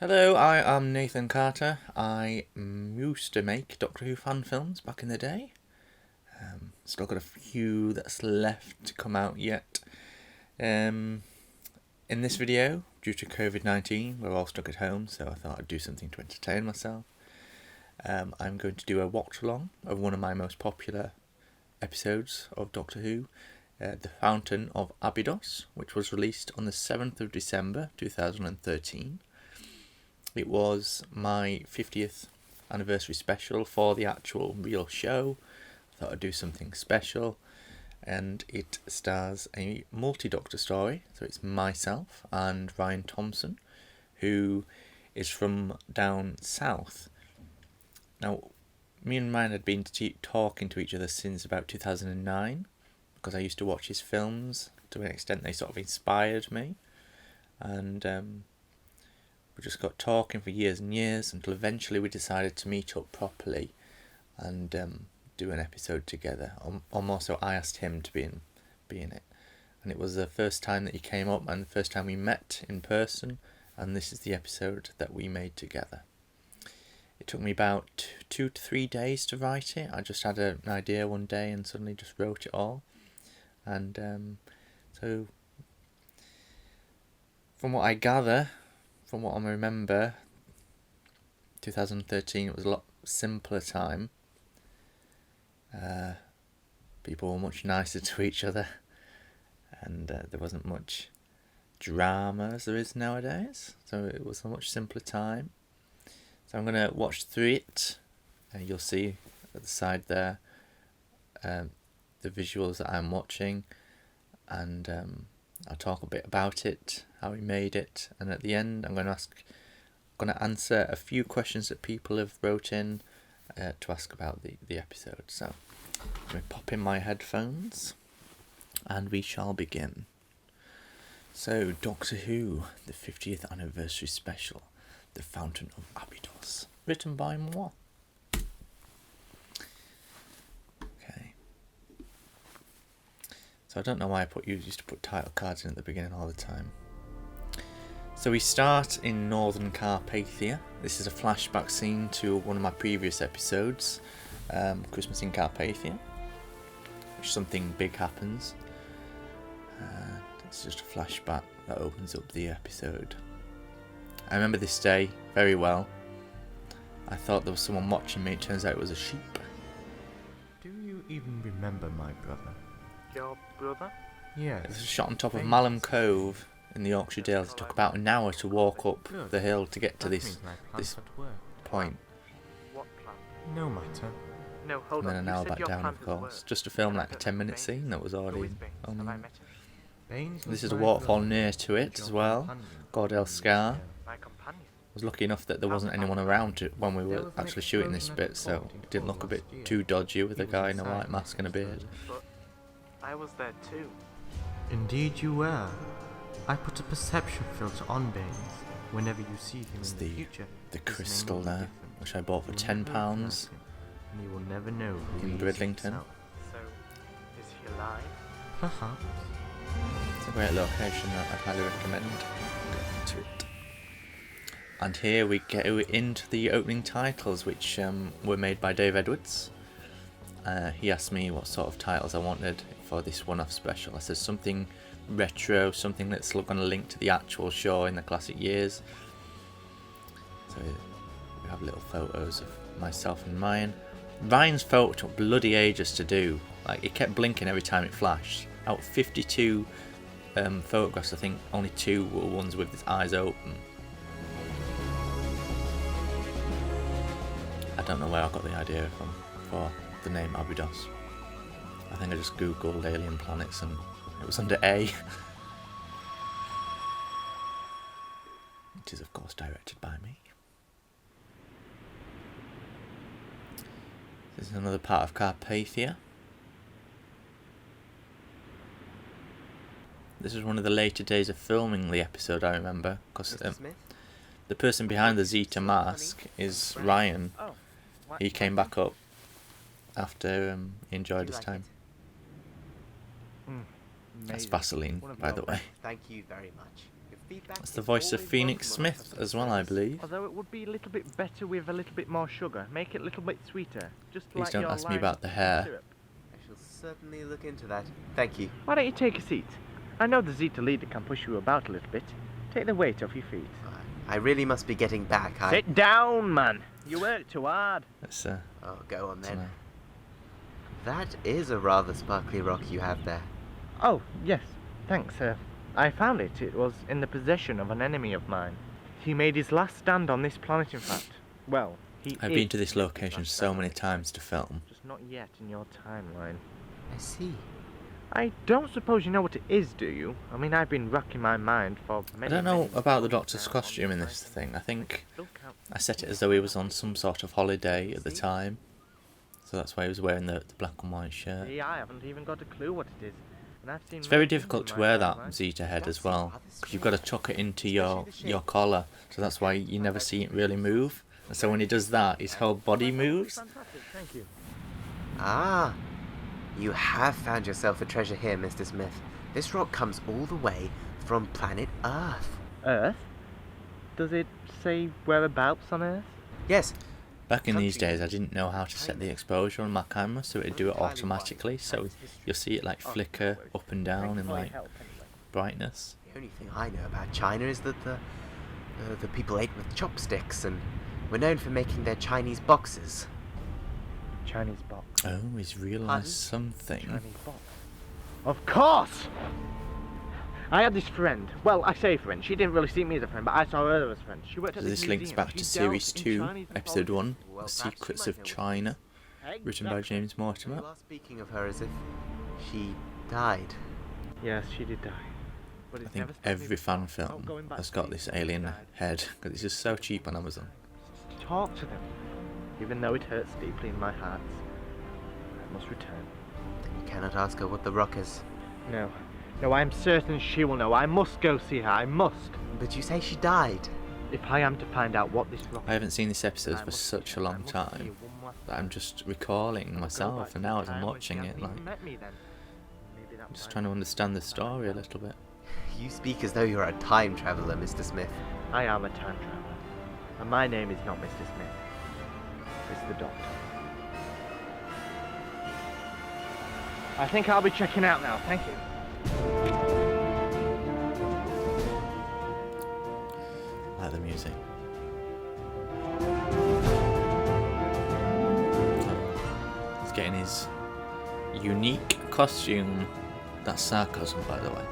Hello, I am Nathan Carter. I used to make Doctor Who fan films back in the day. Still got a few that's left to come out yet. In this video, due to COVID-19, we're all stuck at home, so I thought I'd do something to entertain myself. I'm going to do a watch-along of one of my most popular episodes of Doctor Who, The Fountain of Abydos, which was released on the 7th of December 2013. It was my 50th anniversary special for the actual real show. I thought I'd do something special, and it stars a multi-Doctor story. So it's myself and Ryan Thompson, who is from down south. Now, me and Ryan had been talking to each other since about 2009, because I used to watch his films. To an extent, they sort of inspired me, and we just got talking for years and years until eventually we decided to meet up properly and do an episode together. Or more so, I asked him to be in it. And it was the first time that he came up and the first time we met in person, and this is the episode that we made together. It took me about 2 to 3 days to write it. I just had an idea one day and suddenly just wrote it all. And so, from what I gather, from what I remember, 2013, it was a lot simpler time. People were much nicer to each other, and there wasn't much drama as there is nowadays. So it was a much simpler time. So I'm going to watch through it, and you'll see at the side there the visuals that I'm watching, and I'll talk a bit about it, how we made it, and at the end I'm going to answer a few questions that people have wrote in to ask about the episode. So let me pop in my headphones and we shall begin. So, Doctor Who, the 50th anniversary special, The Fountain of Abydos, written by moi. So I don't know why I used to put title cards in at the beginning all the time. So we start in northern Carpathia. This is a flashback scene to one of my previous episodes, Christmas in Carpathia, which something big happens. It's just a flashback that opens up the episode. I remember this day very well. I thought there was someone watching me. It turns out it was a sheep. Do you even remember my brother? Your brother? Yes. It was shot on top of Malham Cove in the Yorkshire Dales. It took about an hour to walk up the hill to get to this point. What plan? No matter. No, hold And then on. an You hour said back your down, plan of didn't course. work. Just to film like a Can I 10-minute Baines? scene that was Who already is Baines? Have I met him? Baines This was is a my waterfall brother. near to it as well. Gordell Scar. My companion. I was lucky enough that there wasn't anyone around when we were actually shooting this bit, so it didn't look a bit too dodgy with a guy in a white mask and a beard. But I was there too. Indeed you were. I put a perception filter on Baines. Whenever you see him It's in the future, the his name crystal will be there, different. which I bought for You'll £10 never recognize him, and you will never know who in he is Bridlington. himself. So, is he alive? Perhaps. It's a great location that I'd highly recommend going to it. And here we go into the opening titles, which were made by Dave Edwards. He asked me what sort of titles I wanted for this one-off special. I said something retro, something that's going to link to the actual show in the classic years. So we have little photos of myself and Ryan. Ryan's photo took bloody ages to do. Like, it kept blinking every time it flashed. Out of 52 photographs, I think only 2 were ones with his eyes open. I don't know where I got the idea from for the name Abydos. I think I just googled alien planets and it was under A. It is of course directed by me. This is another part of Carpathia. This was one of the later days of filming the episode, I remember, because the person behind the Zeta mask is Ryan. Oh, He came back up after he enjoyed his like time. it? That's Vaseline, by the way. Thank you very much. If feedback. That's the voice of Phoenix Smith as well, I believe. Although it would be a little bit better with a little bit more sugar. Make it a little bit sweeter. Just Please like don't your ask me lime about the hair. syrup. I shall certainly look into that. Thank you. Why don't you take a seat? I know the Zeta leader can push you about a little bit. Take the weight off your feet. I really must be getting back. Sit down, man. You work too hard. That's Oh, go on then. uh, That is a rather sparkly rock you have there. Oh, yes. Thanks, sir. I found it. It was in the possession of an enemy of mine. He made his last stand on this planet, in fact. Well, I've been to this location so many times to film. Just not yet in your timeline. I see. I don't suppose you know what it is, do you? I mean, I've been racking my mind for I many don't know minutes about the now Doctor's on costume in this this site. thing. I think Still can't- I set it as though he was on some sort of holiday at the time. So that's why he was wearing the black and white shirt. See, I haven't even got a clue what it is. And I've seen It's very many things difficult to in my wear timeline. that Zeta head as That's well, rather because you've got to tuck it into your Especially the shape. collar, so that's why you never see it really move. And so when he does that, his whole body moves. Fantastic, thank you. Ah, you have found yourself a treasure here, Mr. Smith. This rock comes all the way from planet Earth. Earth? Does it say whereabouts on Earth? Yes, Back in these days, I didn't know how to set the exposure on my camera, so it'd do it automatically. So you'll see it like flicker up and down in like brightness. the only thing I know about China is that the people ate with chopsticks and were known for making their Chinese boxes. Chinese box. Oh, he's Pardon? realised something. Chinese box. Of course! I had this friend. Well, I say friend. She didn't really see me as a friend, but I saw her as a friend. She worked So at this links museum. back She to dealt Series in 2, Chinese Episode 1, Well, The perhaps you Secrets might of know. China, written by Exactly. James Mortimer. You are speaking of her as if she died. Yes, she did die. But I it's think never stopped me every before. fan film Not going back has to got the this years alien she died. head, because it's just so cheap on Amazon. Talk to them. Even though it hurts deeply in my heart, I must return. Then you cannot ask her what the rock is. No. No, I am certain she will know. I must go see her. I must. But you say she died. If I am to find out what this rock I haven't seen this episode I for must such see a her. I long must see her time one last that I'm time. just recalling I'll go myself, back and to now the as I'm time when watching she it, hadn't like, even met me then. Maybe that just might trying to be understand the something story a else. little bit. You speak as though you're a time traveler, Mr. Smith. I am a time traveler. And my name is not Mr. Smith. It's the Doctor. I think I'll be checking out now. Thank you. I like the music. He's getting his unique costume. That's sarcasm, by the way.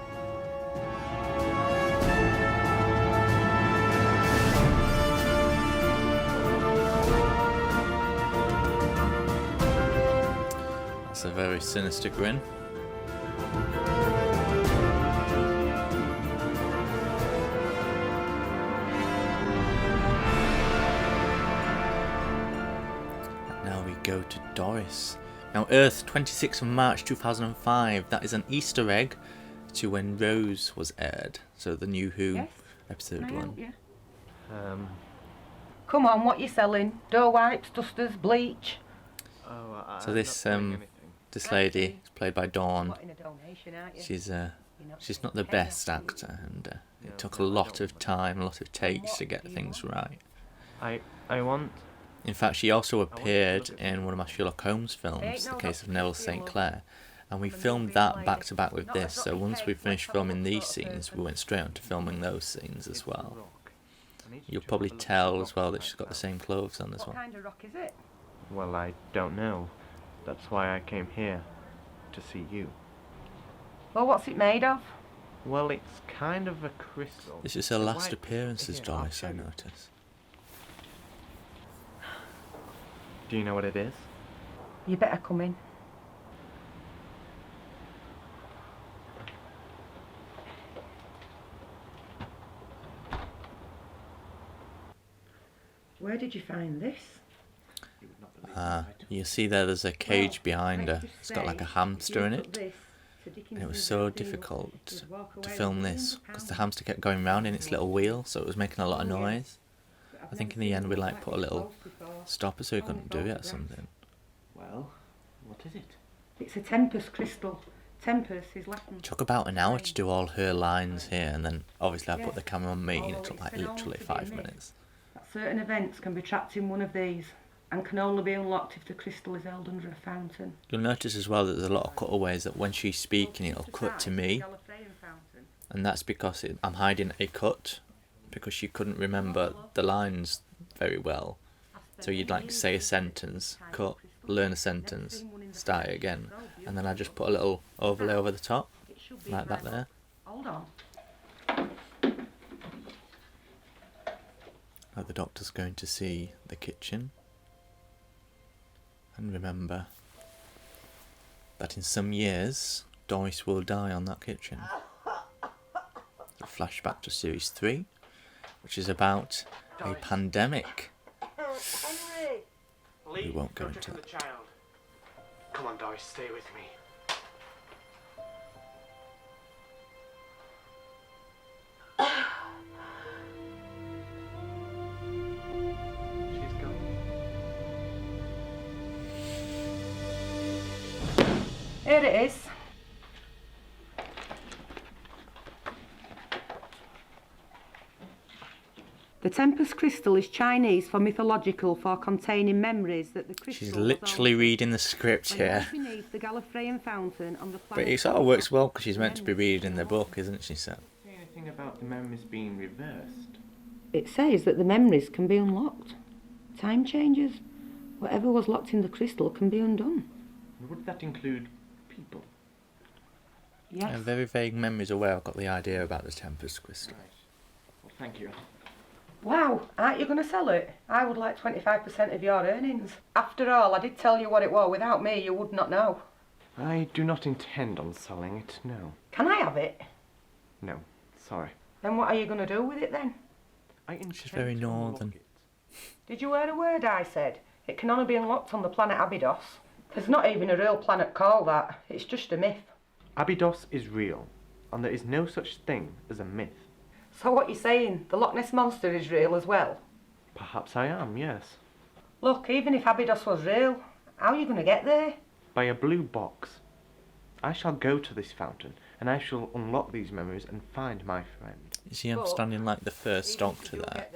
That's a very sinister grin. Now we go to Doris. Now Earth, 26th of March 2005. That is an Easter egg to when Rose was aired. So the New Who Yes, episode Can I help 1. you? Um. Come on, what you selling? Door wipes, dusters, bleach. Oh, So this this lady is played by Dawn. Wanting a donation, aren't you? She's You're not she's not the paying best us, do you? actor, and No, it took a no, I lot don't. of time, a lot of takes to what get do you things want? right. I want. In fact, she also want to appeared look at in one of my Sherlock Holmes films, Ain't The no Case of Dr. Neville Christie, St. love. Clair, and we I'm a filmed movie that lady. back to back with Not a this. So drop once cake, we finished let's have a filming look these sort of scenes, we person. went straight on to filming those scenes as It's a well. rock. I need you You'll to probably have a look at tell the as well rock that she's got the right same clothes on as What well. kind of rock is it? now. Well, I don't know. That's why I came here to see you. Well, what's it made of? Well, it's kind of a crystal. This is her It's a last white appearance as crystal. Here, I'll Doris, show I you. notice. Do you know what it is? You better come in. Where did you find this? You see there's a cage Well, behind her. let's just It's got like say, a hamster in if you it. put this to And it Dickinson's was so Red Deal, difficult you'd walk to away film with this £100 because the hamster kept going round in its little wheel, so it was making a lot of Oh, yes. noise. But I've I think never in the seen end we one like like put a this little close before. stopper so we Only couldn't do it or photographs. something. Well, what is it? It's a tempest crystal. Tempest is left. Took about an hour to do all her lines here, and then obviously I put the camera on me, and it took like literally 5 minutes. That certain events can be trapped in one of these and can only be unlocked if the crystal is held under a fountain. You'll notice as well that there's a lot of cutaways that when she's speaking it'll cut to me, and that's because I'm hiding a cut because she couldn't remember the lines very well. So you'd like say a sentence, cut, learn a sentence, start it again, and then I just put a little overlay over the top, like that there. Hold on. Like the doctor's going to see the kitchen. And remember that in some years, Doris will die on that kitchen. A flashback to series 3, which is about a pandemic. We won't go into that. Come on, Doris, stay with me. She's gone. Here it is. The Tempest crystal is Chinese for mythological, for containing memories that the crystal. She's literally reading the script here. Beneath the Gallifreyan fountain on the But planet it sort of works well because she's meant to be reading the book, isn't she, Sam? Say anything about the memories being reversed? It says that the memories can be unlocked. Time changes. Whatever was locked in the crystal can be undone. And would that include people? Yes. I have very vague memories of where I got the idea about the Tempest crystal. Right. Well, thank you. Wow, aren't you going to sell it? I would like 25% of your earnings. After all, I did tell you what it was. Without me, you would not know. I do not intend on selling it, no. Can I have it? No, sorry. Then what are you going to do with it then? I intend She's very to unlock northern. it. Did you hear a word I said? It can only be unlocked on the planet Abydos. There's not even a real planet called that. It's just a myth. Abydos is real, and there is no such thing as a myth. So what you're saying, the Loch Ness Monster is real as well? Perhaps I am, yes. Look, even if Abydos was real, how are you going to get there? By a blue box. I shall go to this fountain, and I shall unlock these memories and find my friend. You see, I'm standing like the first doctor there.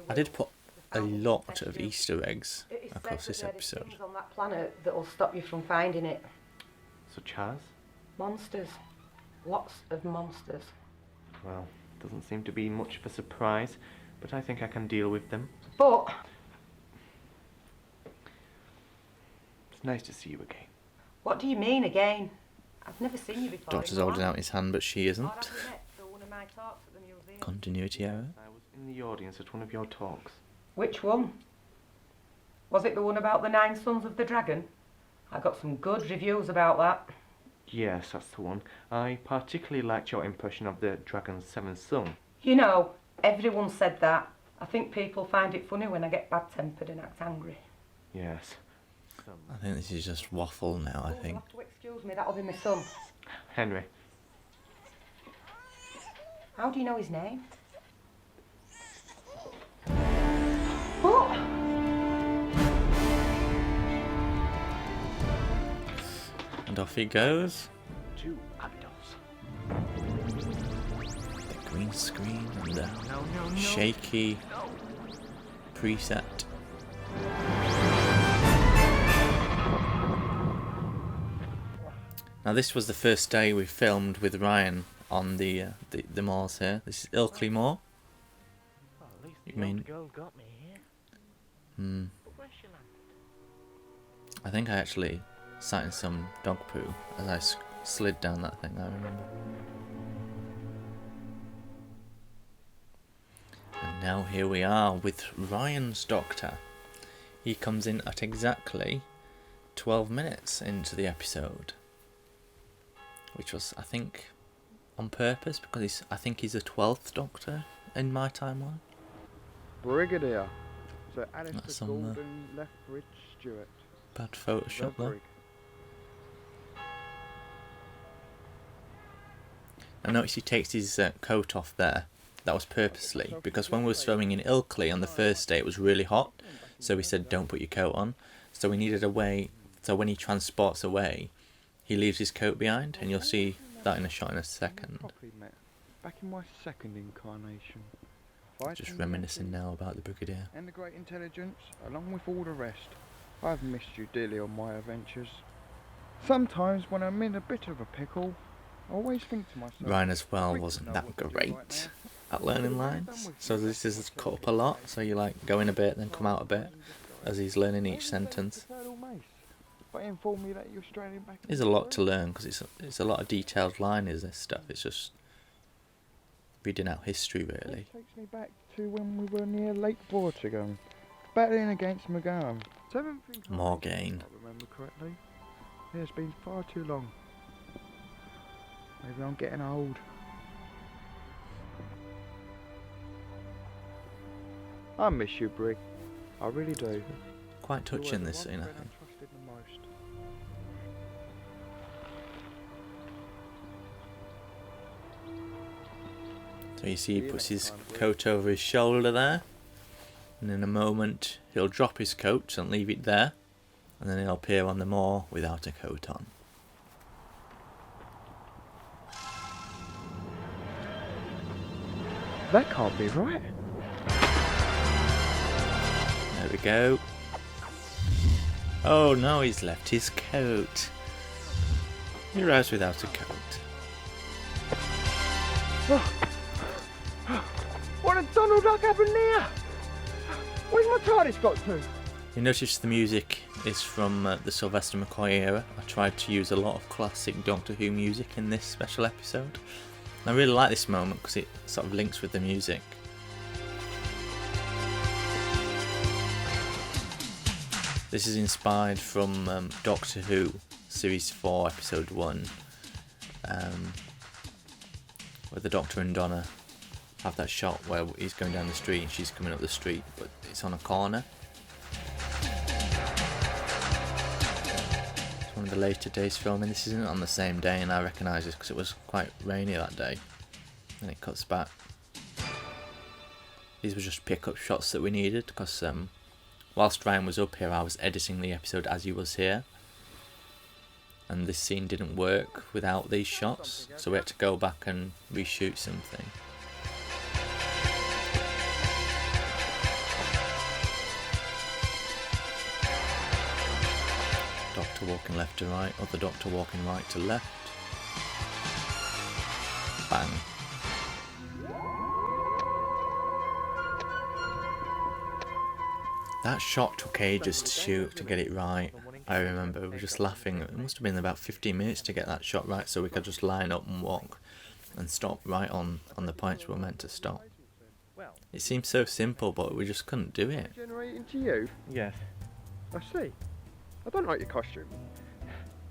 I did put a lot of Easter eggs across this episode. Things on that planet that will stop you from finding it. Such as? Monsters. Lots of monsters. Well, doesn't seem to be much of a surprise, but I think I can deal with them. But It's nice to see you again. what do you mean again? I've never seen you before. Doctor's in my holding life. out his hand, but she Or isn't. have we met through one of my talks at the museum? Continuity error. I was in the audience at one of your talks. Which one? Was it the one about the 9 sons of the dragon? I got some good reviews about that. Yes, that's the one. I particularly liked your impression of the dragon's 7th son. You know, everyone said that. I think people find it funny when I get bad-tempered and act angry. Yes. I think this is just waffle now, I Oh, think. you'll have to excuse me, that'll be my son. Henry. How do you know his name? What? And off he goes. To Abydos. The green screen and the No. shaky preset. Now this was the first day we filmed with Ryan on the moors here. This is Ilkley Moor. Well, at least You the mean- old girl got me here. But where's she landed? I think I actually sat in some dog poo as I slid down that thing, I remember. And now here we are with Ryan's Doctor. He comes in at exactly 12 minutes into the episode. Which was, I think, on purpose, because I think he's the 12th Doctor in my timeline. Brigadier Sir That's Alistair some, Golden Lethbridge Stewart. Bad Photoshop there. Brig. I noticed he takes his coat off there. That was purposely, because when we were filming in Ilkley on the first day it was really hot, so we said don't put your coat on. So we needed a way, so when he transports away, he leaves his coat behind, and you'll see that in a shot in a second. Properly met. Back in my second incarnation. Just Fighting reminiscing the now about the Brigadier. and the great intelligence, along with all the rest. I've missed you dearly on my adventures. Sometimes when I'm in a bit of a pickle, I always think to myself... Ryan as well "We wasn't know that what to do great right at learning lines, so this is cut up a lot, so you like go in a bit, then come out a bit, as he's learning each sentence. But inform me that you're straining back. There's a lot to learn, because it's a lot of detailed line, is this stuff. It's just reading out history, really. It takes me back to when we were near Lake Vortigern, battling against Magan. Morgaine. I remember correctly. It has been far too long. Maybe I'm getting old. I miss you, Brig. I really do. Quite You were touching the this one scene, I friend think. trusted the most. So you see he puts his coat over his shoulder there, and in a moment he'll drop his coat and leave it there, and then he'll appear on the moor without a coat on. That can't be right. There we go. Oh no, he's left his coat. He arrives without a coat. What a Donald Duck happened there? Where's my TARDIS got to? You notice the music is from the Sylvester McCoy era. I tried to use a lot of classic Doctor Who music in this special episode. I really like this moment because it sort of links with the music. This is inspired from Doctor Who Series 4 Episode 1, where the Doctor and Donna have that shot where he's going down the street and she's coming up the street, but it's on a corner. It's one of the later days filming. This isn't on the same day, and I recognise this because it was quite rainy that day. And it cuts back. These were just pick-up shots that we needed because whilst Ryan was up here, I was editing the episode as he was here, and this scene didn't work without these shots, so we had to go back and reshoot something. Doctor walking left to right, other Doctor walking right to left. Bang. That shot took ages to shoot, to get it right. I remember we were just laughing. It must have been about 15 minutes to get that shot right, so we could just line up and walk and stop right on the points we were meant to stop. It seems so simple, but we just couldn't do it. Generating to you? Yes. I see. I don't like your costume.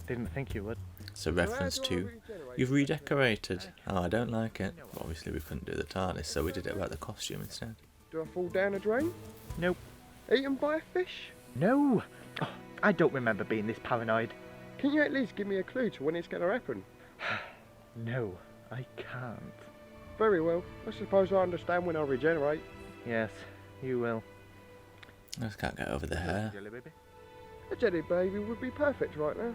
Didn't think you would. It's a reference to, you've redecorated. Oh, I don't like it. But obviously we couldn't do the TARDIS, so we did it about the costume instead. Do I fall down a drain? Nope. Eaten by a fish? No! Oh, I don't remember being this paranoid. Can you at least give me a clue to when it's going to happen? No, I can't. Very well. I suppose I understand when I regenerate. Yes, you will. I just can't get over the hair. Jelly baby. A jelly baby would be perfect right now.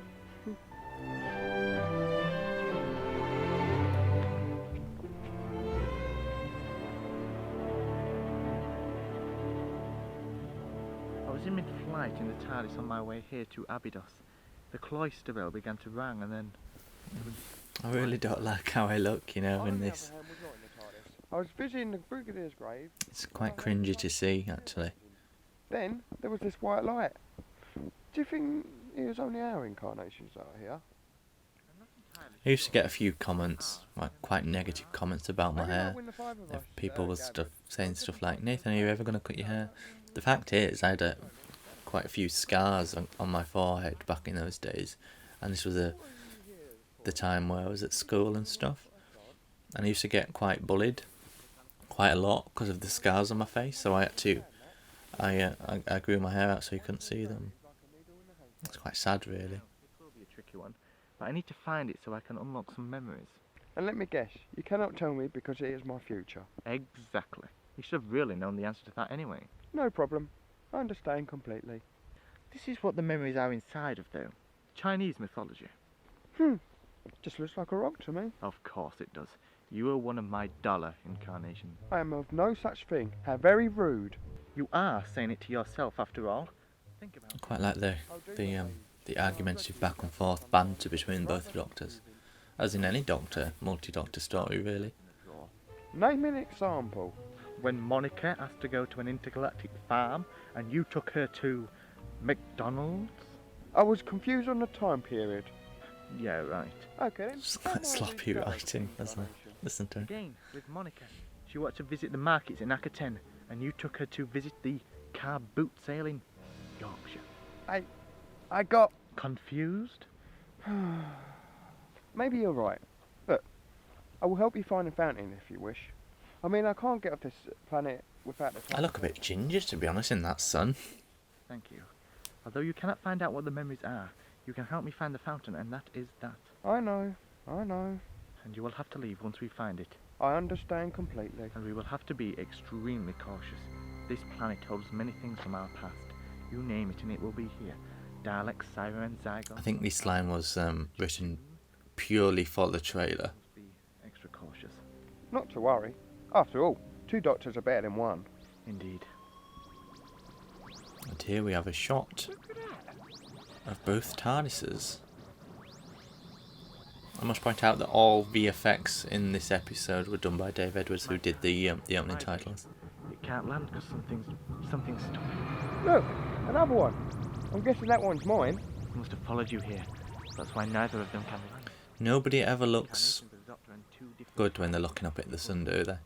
I was in mid-flight in the TARDIS on my way here to Abydos. The cloister bell began to ring and then... I really don't like how I look, you know, in this. I was busy in the Brigadier's grave. It's quite cringy to see, actually. Then there was this white light. Do you think it was only our incarnations that are here? I used to get a few comments, like quite negative comments about my hair. People were saying stuff like, Nathan, are you ever going to cut your hair? The fact is, I had quite a few scars on my forehead back in those days, and this was the time where I was at school and stuff, and I used to get quite bullied quite a lot because of the scars on my face, so I had to I grew my hair out so you couldn't see them. It's quite sad, really. It will be a tricky one, but I need to find it so I can unlock some memories. And let me guess, you cannot tell me because it is my future. Exactly. You should have really known the answer to that anyway. No problem. I understand completely. This is what the memories are inside of, though. Chinese mythology. Just looks like a rock to me. Of course it does. You are one of my dollar incarnations. I am of no such thing. How very rude. You are saying it to yourself after all. Think about I quite like the argumentative back and forth banter between both doctors, as in any doctor, multi-doctor story really. Name an example. when Monica asked to go to an intergalactic farm and you took her to McDonald's? I was confused on the time period. Yeah, right. Okay, then. It's quite sloppy writing, isn't it? Listen to her. Again, with Monica. She wanted to visit the markets in Akaten and you took her to visit the car boot sale in Yorkshire. I got... Confused? Maybe you're right. Look, I will help you find a fountain if you wish. I mean, I can't get off this planet without the... I look a bit ginger, to be honest, in that sun. Thank you. Although you cannot find out what the memories are, you can help me find the fountain, and that is that. I know. And you will have to leave once we find it. I understand completely. And we will have to be extremely cautious. This planet holds many things from our past. You name it and it will be here. Daleks, Cybermen, Zygons... I think this line was written purely for the trailer. Be extra cautious. Not to worry. After all, 2 doctors are better than 1. Indeed. And here we have a shot of both TARDISes. I must point out that all VFX in this episode were done by Dave Edwards, who did the opening titles. It can't land because something's stuck. Look, another one. I'm guessing that one's mine. It must have followed you here. That's why neither of them can land. Nobody ever looks good when they're looking up at the sun, do they?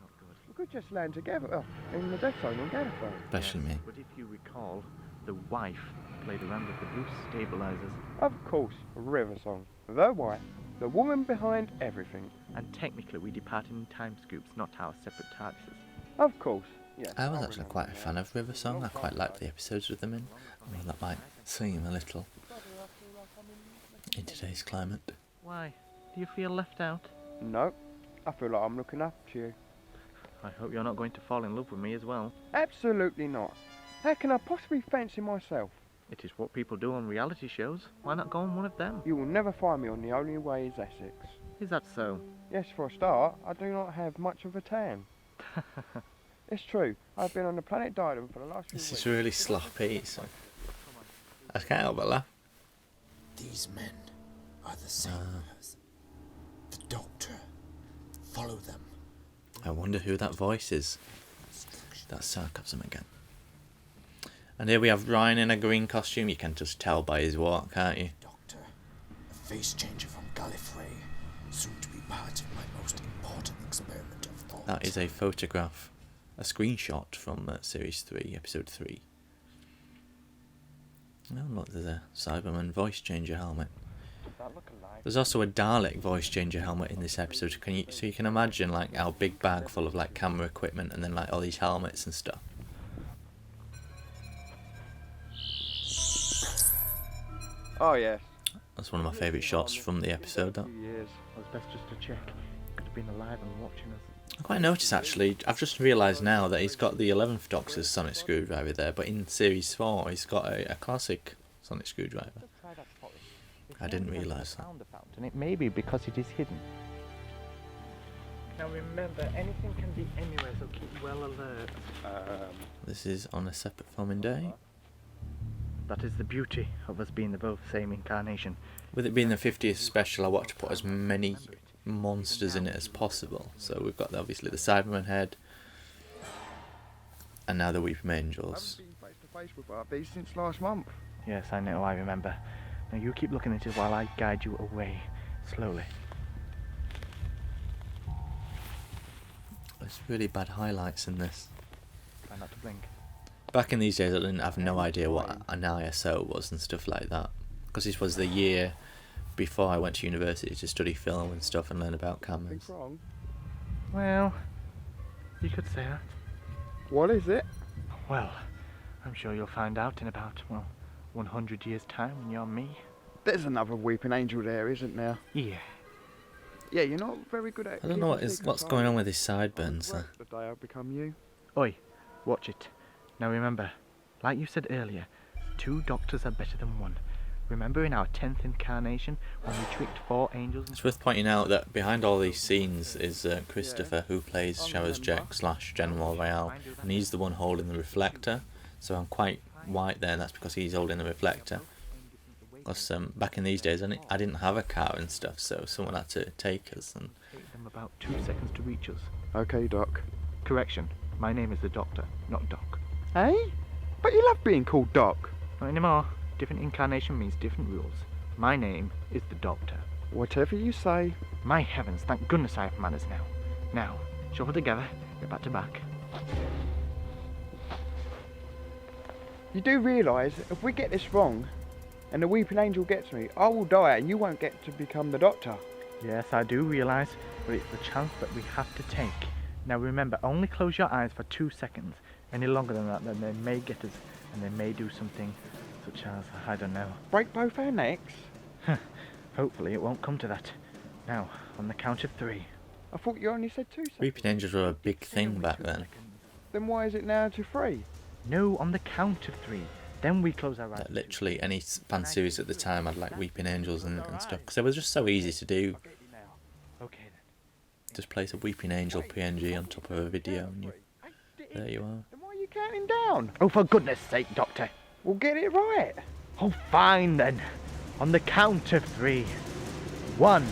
We could just land together in the death zone and get it. Especially me. But if you recall, the wife played around with the blue stabilizers. Of course, River Song. The wife. The woman behind everything. And technically we departed in time scoops, not our separate TARDISes. Of course, yes. I was actually quite a fan of River Song. I quite liked the episodes with them in. I mean, that might seem a little in today's climate. Why? Do you feel left out? No, I feel like I'm looking up to you. I hope you're not going to fall in love with me as well. Absolutely not. How can I possibly fancy myself? It is what people do on reality shows. Why not go on one of them? You will never find me on The Only Way is Essex. Is that so? Yes, for a start, I do not have much of a tan. It's true. I've been on the planet Diadem for the last few This weeks. is really sloppy, so I can't help but laugh. These men are the same as the Doctor. Follow them. I wonder who that voice is. That's sarcasm again. And here we have Ryan in a green costume. You can just tell by his walk, can't you? Doctor, a face changer from Gallifrey, soon to be part of my most important experiment of thought. That is a photograph, a screenshot from Series 3, Episode 3. Oh look, there's a Cyberman voice changer helmet. Does that look alive? There's also a Dalek voice changer helmet in this episode. So you can imagine like our big bag full of like camera equipment and then like all these helmets and stuff. Oh, yes. That's one of my favourite shots from the episode. That. Years. Well, it's best just to check. He could have been alive and watching us. I quite noticed actually. I've just realised now that he's got the 11th Doctor's sonic screwdriver there, but in Series 4 he's got a classic sonic screwdriver. I didn't realise that. Found the fountain. It may be because it is hidden. Now remember, anything can be anywhere, so keep well alert. This is on a separate filming day. That is the beauty of us being the both same incarnation. With it being the 50th special, I want to put as many monsters in it as possible. So we've got obviously the Cyberman head, and now the Weeping I Angels. haven't been face to face with Abydos since last month. Yes, I know, I remember. Now you keep looking at it while I guide you away, slowly. There's really bad highlights in this. Try not to blink. Back in these days, I didn't have no idea what an ISO was and stuff like that, because this was the year before I went to university to study film and stuff and learn about cameras. Nothing's wrong. Well, you could say that. What is it? Well, I'm sure you'll find out in about, 100 years' time when you're me. There's another weeping angel there, isn't there? Yeah. Yeah, you're not very good at... I don't know what's going on with his sideburns there. The day I become you. Oi, watch it. Now remember, like you said earlier, 2 doctors are better than 1. Remember in our 10th incarnation when we tricked 4 angels? It's worth pointing out that behind all these scenes is Christopher, who plays Shower's Jack / General Royale, and he's the one holding the reflector. So I'm quite white there, and that's because he's holding the reflector. Because back in these days, I didn't have a car and stuff, so someone had to take us. And Take them about 2 seconds to reach us. Okay, Doc. Correction, my name is the Doctor, not Doc. Hey? But you love being called Doc. Not anymore. Different incarnation means different rules. My name is the Doctor. Whatever you say. My heavens, thank goodness I have manners now. Now, shuffle together, get back to back. You do realise if we get this wrong and the Weeping Angel gets me, I will die and you won't get to become the Doctor. Yes, I do realise, but it's the chance that we have to take. Now remember, only close your eyes for 2 seconds. Any longer than that, then they may get us, and they may do something such as, I don't know. Break both our necks? Hopefully it won't come to that. Now, on the count of 3. I thought you only said 2 seconds. Weeping Angels were a big thing back then. Then why is it now to 3? No, on the count of 3. Then we close our eyes. That literally any fan series at the time had like Weeping Angels and stuff, because it was just so easy to do. Okay then. Just place a Weeping Angel PNG on top of a video and there you are. Then why are you counting down? Oh, for goodness sake, Doctor. We'll get it right. Oh, fine then. On the count of 3. 1,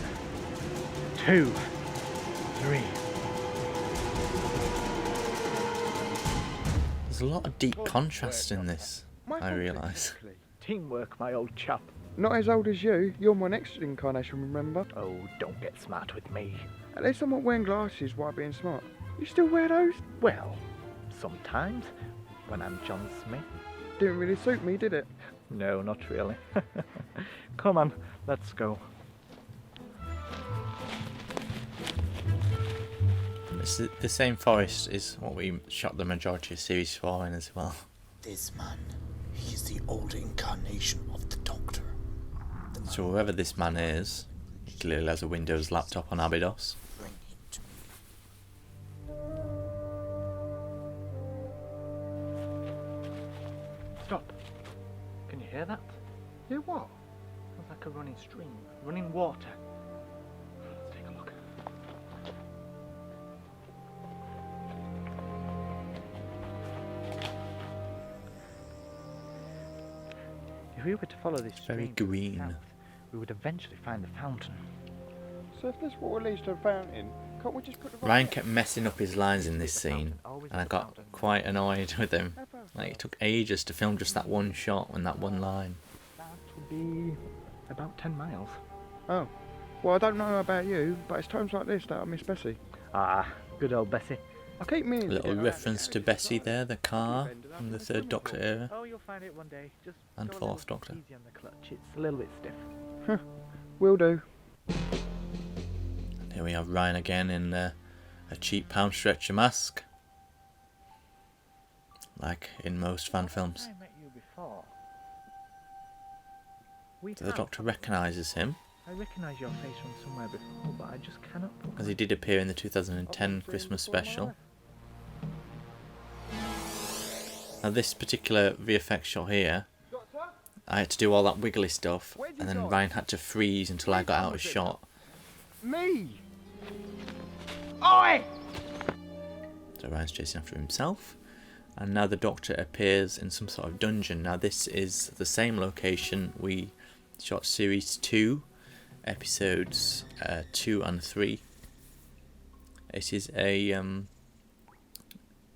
2, 3. There's a lot of deep contrast in this, I realise. Teamwork, my old chap. Not as old as you. You're my next incarnation, remember? Oh, don't get smart with me. At least I'm not wearing glasses while being smart. You still wear those? Well, sometimes, when I'm John Smith. Didn't really suit me, did it? No, not really. Come on, let's go. The same forest is what we shot the majority of series 4 in as well. This man, he is the old incarnation of the Doctor. So whoever this man is, he clearly has a Windows laptop on Abydos. Bring him to me. Stop. Can you hear that? Yeah, what? Sounds like a running stream, running water. Let's take a look. If we were to follow this Very stream to the green. south, we would eventually find the fountain. So if this water leads to a fountain, can't we just put the Ryan kept messing up his lines in this scene, and I got quite annoyed with him. Like, it took ages to film just that one shot and that one line. That would be about 10 miles. Oh. Well, I don't know about you, but it's times like this that I miss Bessie. Ah, good old Bessie. I keep meaning A little reference to Bessie there, the car from the 3rd Doctor era. Oh, you'll find it one day. Just And go a little 4th Doctor. easy on the clutch. It's a little bit stiff. Will do. And here we have Ryan again in a cheap pound stretcher mask, like in most fan films. I met you before. We The have. Doctor recognises him, I recognise your face from somewhere before, but I just cannot. as he did appear in the 2010 Christmas special. Now this particular VFX shot here, I had to do all that wiggly stuff, and then Ryan had to freeze until I got out of shot. Me! Oi! So Ryan's chasing after himself, and now the Doctor appears in some sort of dungeon. Now this is the same location we shot series 2, episodes 2 and 3. It is a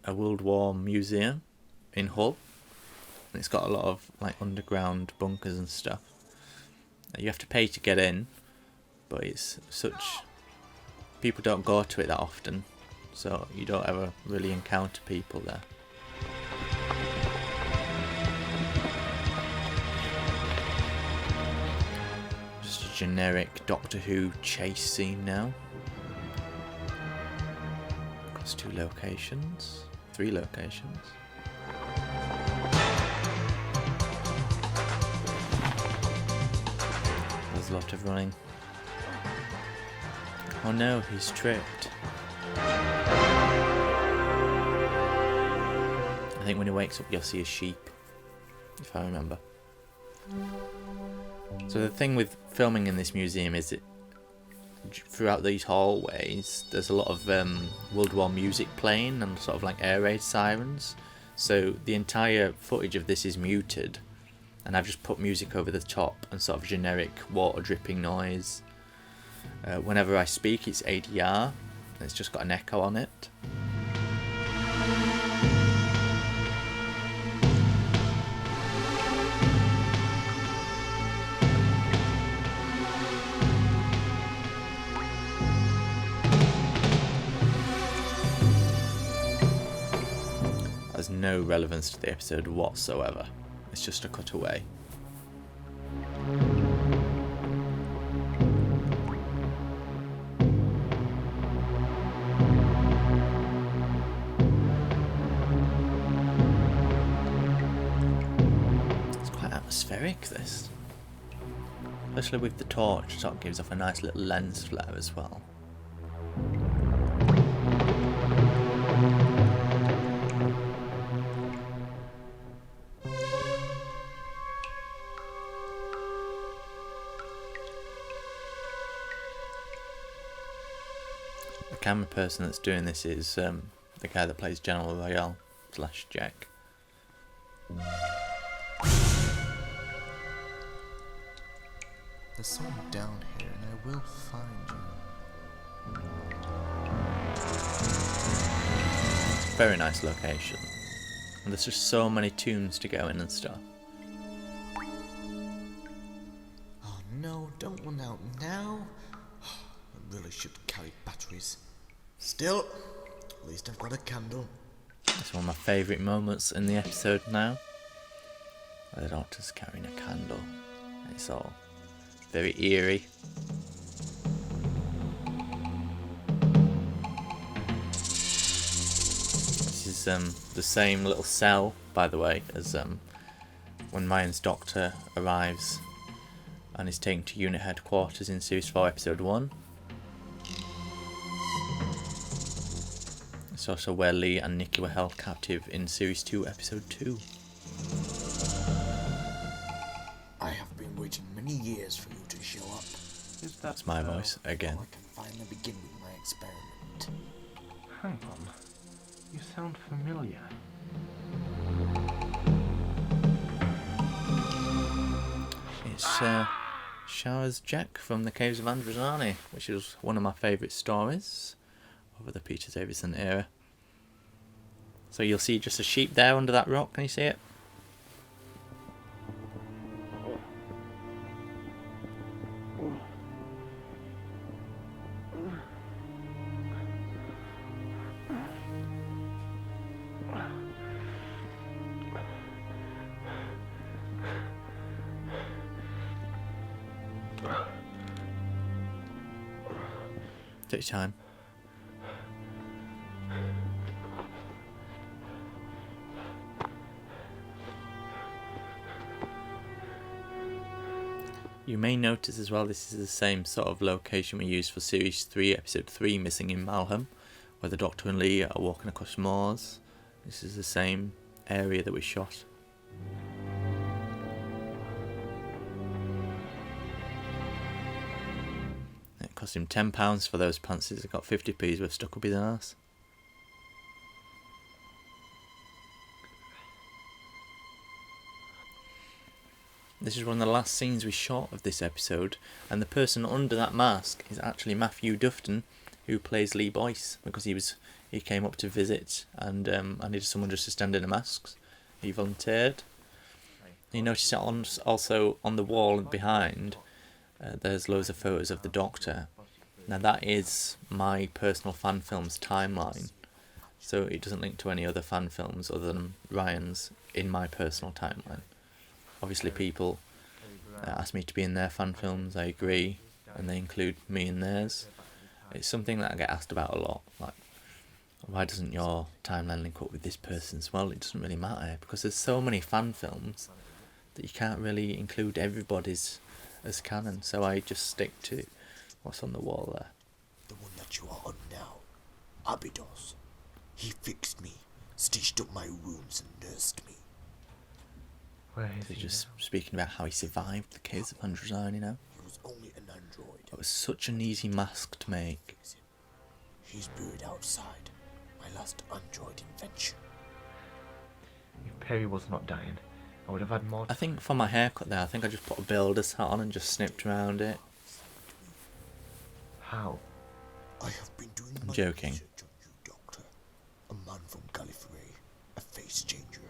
World War museum in Hull, and it's got a lot of like underground bunkers and stuff. You have to pay to get in, but it's such, people don't go to it that often, so you don't ever really encounter people there. Just a generic Doctor Who chase scene now. Across 2 locations, 3 locations. There's a lot of running. Oh no, he's tripped. I think when he wakes up you'll see a sheep, if I remember. So the thing with filming in this museum is that throughout these hallways there's a lot of World War music playing and sort of like air raid sirens. So the entire footage of this is muted, and I've just put music over the top and sort of generic water dripping noise. Whenever I speak it's ADR, and it's just got an echo on it. Has no relevance to the episode whatsoever. It's just a cutaway. It's quite atmospheric, this. Especially with the torch, it sort of gives off a nice little lens flare as well. The camera person that's doing this is the guy that plays General Royale / Jack. There's someone down here, and I will find you. It's a very nice location, and there's just so many tombs to go in and stuff. Oh no, don't run out now. I really should carry batteries. Still, at least I've got a candle. It's one of my favourite moments in the episode now, where the doctor's carrying a candle. It's all very eerie. This is the same little cell, by the way, as when Ryan's doctor arrives and is taken to unit headquarters in Series 4, Episode 1. It's also where Lee and Nikki were held captive in Series 2, Episode 2. I have been waiting many years for you to show up. That's my voice again. Now I can finally begin with my experiment. Hang on. You sound familiar. It's Showers Jack from the Caves of Androzani, which is one of my favourite stories over the Peter Davison era. So you'll see just a sheep there under that rock. Can you see it? Take your time. You may notice as well this is the same sort of location we used for Series 3, Episode 3, Missing in Malham, where the Doctor and Lee are walking across moors. This is the same area that we shot. It cost him £10 for those pantsuits. He got 50p's worth stuck up his arse. This is one of the last scenes we shot of this episode, and the person under that mask is actually Matthew Dufton, who plays Lee Boyce, because he came up to visit and I needed someone just to stand in the masks. He volunteered. You notice that also on the wall behind, there's loads of photos of the Doctor. Now that is my personal fan films timeline, so it doesn't link to any other fan films other than Ryan's in my personal timeline. Obviously people ask me to be in their fan films, I agree, and they include me in theirs. It's something that I get asked about a lot, like, why doesn't your timeline link up with this person's? Well, it doesn't really matter, because there's so many fan films that you can't really include everybody's as canon, so I just stick to what's on the wall there. The one that you are on now, Abydos. He fixed me, stitched up my wounds and nursed me. Where is He's he just now? speaking about how he survived the caves of Androzani, you know. He was only an android. It was such an easy mask to make. He's buried outside. My last android invention. If Perry was not dying, I would have had more. I think for my haircut there, I think I just put a builder's hat on and just snipped around it. How? I have been doing I'm my joking. research on you, Doctor. A man from Gallifrey, a face changer.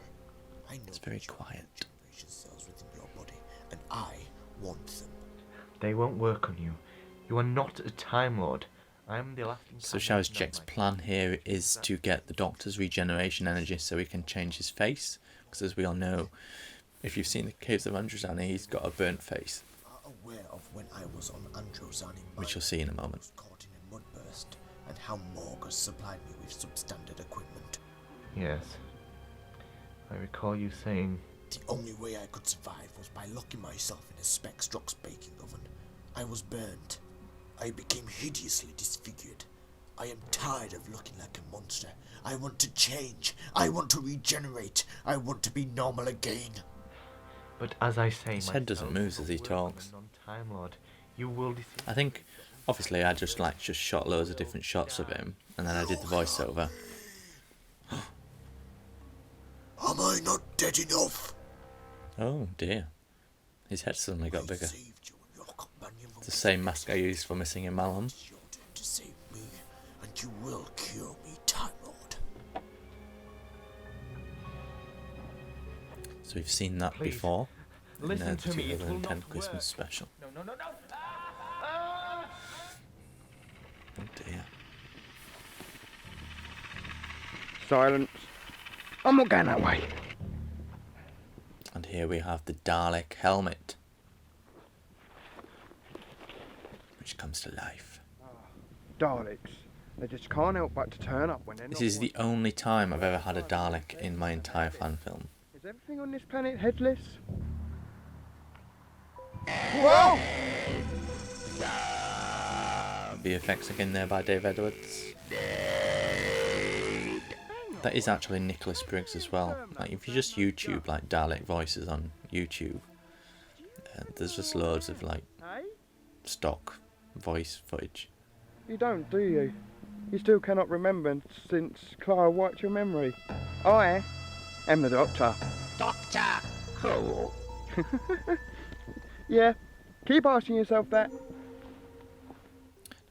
I know It's very that you have quiet. regeneration cells within your body, and I want them. They won't work on you. You are not a Time Lord. I am the last. So Showers Jack's plan here is to get the Doctor's regeneration energy so he can change his face. Because as we all know, if you've seen the Caves of Androzani, he's got a burnt face, Are aware of when I was on Androzani, which you'll see in a moment. was caught in a mudburst, and how Morgus supplied me with substandard equipment. Yes. I recall you saying. The only way I could survive was by locking myself in a Spextrox baking oven. I was burnt. I became hideously disfigured. I am tired of looking like a monster. I want to change. I want to regenerate. I want to be normal again. But as I say, His head doesn't move as he talks. Time Lord, you will deceive. I think, obviously, I just shot loads of different shots of him, and then I did the voiceover. Am I not dead enough? Oh dear, his head suddenly got I bigger. saved you and your companion from It's the same mask I used for missing in Malum. It's your turn to save me, and you will cure me, Time Lord. So we've seen that Please, before in listen the to me, it will 2010 not Christmas work. special. No, no, no, no! Oh dear. Silence. I'm not going that way. And here we have the Dalek helmet, which comes to life. Daleks. They just can't help but to turn up when they're This not is the wanted. only time I've ever had a Dalek in my entire fan film. Is everything on this planet headless? Whoa! VFX again there by Dave Edwards. That is actually Nicholas Briggs as well. Like if you just YouTube like Dalek voices on YouTube, there's just loads of like Hey? stock voice footage. You don't, do you? You still cannot remember since Clara wiped your memory. I am the Doctor. Doctor! Who? Yeah, keep asking yourself that.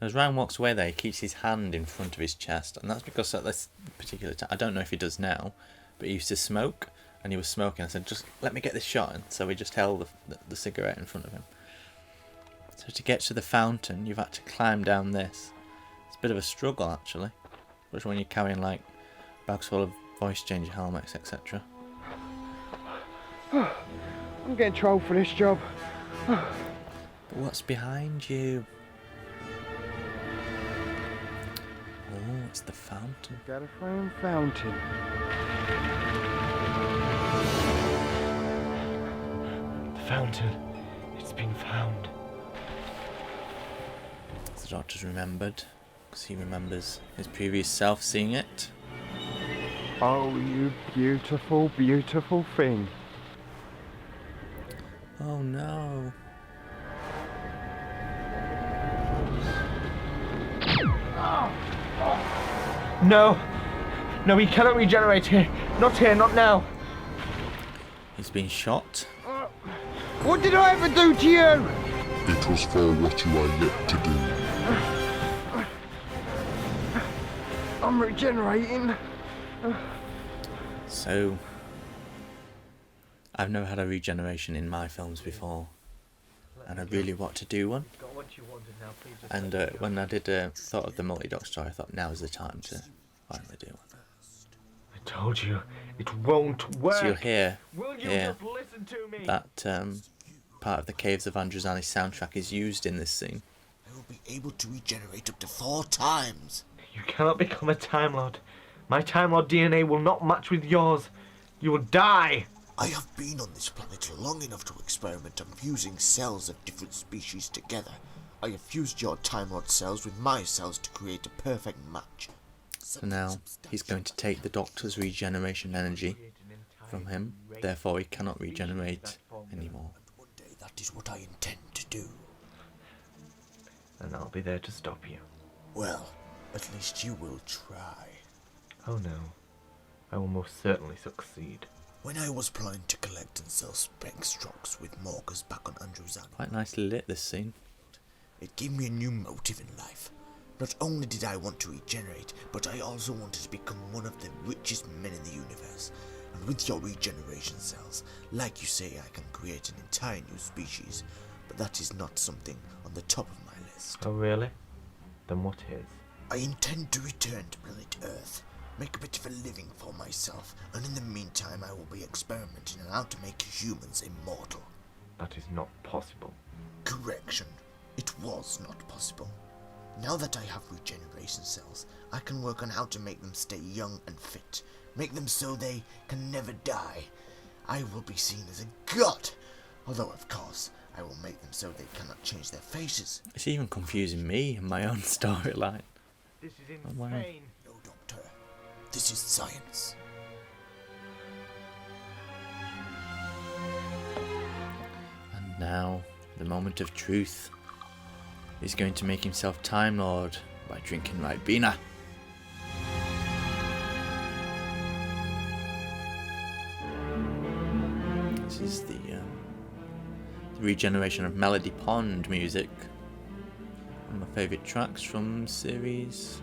As Ryan walks away there, he keeps his hand in front of his chest, and that's because at this particular time, I don't know if he does now, but he used to smoke, and he was smoking. I said, just let me get this shot, and so he just held the cigarette in front of him. So to get to the fountain, you've had to climb down this. It's a bit of a struggle, actually, especially when you're carrying like bags full of voice changer helmets, etc. I'm getting trolled for this job. But what's behind you? Oh, it's the fountain. Gallifreyan Fountain. The fountain. It's been found. The Doctor's remembered, because he remembers his previous self seeing it. Oh, you beautiful, beautiful thing. Oh no. No! No, he cannot regenerate here. Not here, not now. He's been shot. What did I ever do to you? It was for what you are yet to do. I'm regenerating. So, I've never had a regeneration in my films before, and I really want to do one. Got what you wanted now, please just And when I did thought of the multi-doc story, I thought now is the time to finally do one. I told you, it won't work. So you'll hear Will you here just listen to me? that part of the Caves of Androzani soundtrack is used in this scene. I will be able to regenerate up to 4 times. You cannot become a Time Lord. My Time Lord DNA will not match with yours. You will die. I have been on this planet long enough to experiment on fusing cells of different species together. I have fused your Time Lord cells with my cells to create a perfect match. So now he's going to take the Doctor's regeneration energy from him, therefore he cannot regenerate anymore. And one day that is what I intend to do. And I'll be there to stop you. Well, at least you will try. Oh no, I will most certainly succeed. When I was planning to collect and sell Specstrocks with Morgans back on Andrew's Island, Quite nicely lit, this scene. it gave me a new motive in life. Not only did I want to regenerate, but I also wanted to become one of the richest men in the universe. And with your regeneration cells, like you say, I can create an entire new species. But that is not something on the top of my list. Oh really? Then what is? I intend to return to planet Earth, make a bit of a living for myself, and in the meantime I will be experimenting on how to make humans immortal. That is not possible. Correction. It was not possible. Now that I have regeneration cells, I can work on how to make them stay young and fit. Make them so they can never die. I will be seen as a god. Although, of course, I will make them so they cannot change their faces. It's even confusing me and my own storyline. This is Oh, wow. insane. No, Doctor. This is science. And now, the moment of truth. He's going to make himself Time Lord by drinking Ribena. This is the regeneration of Melody Pond music. One of my favourite tracks from series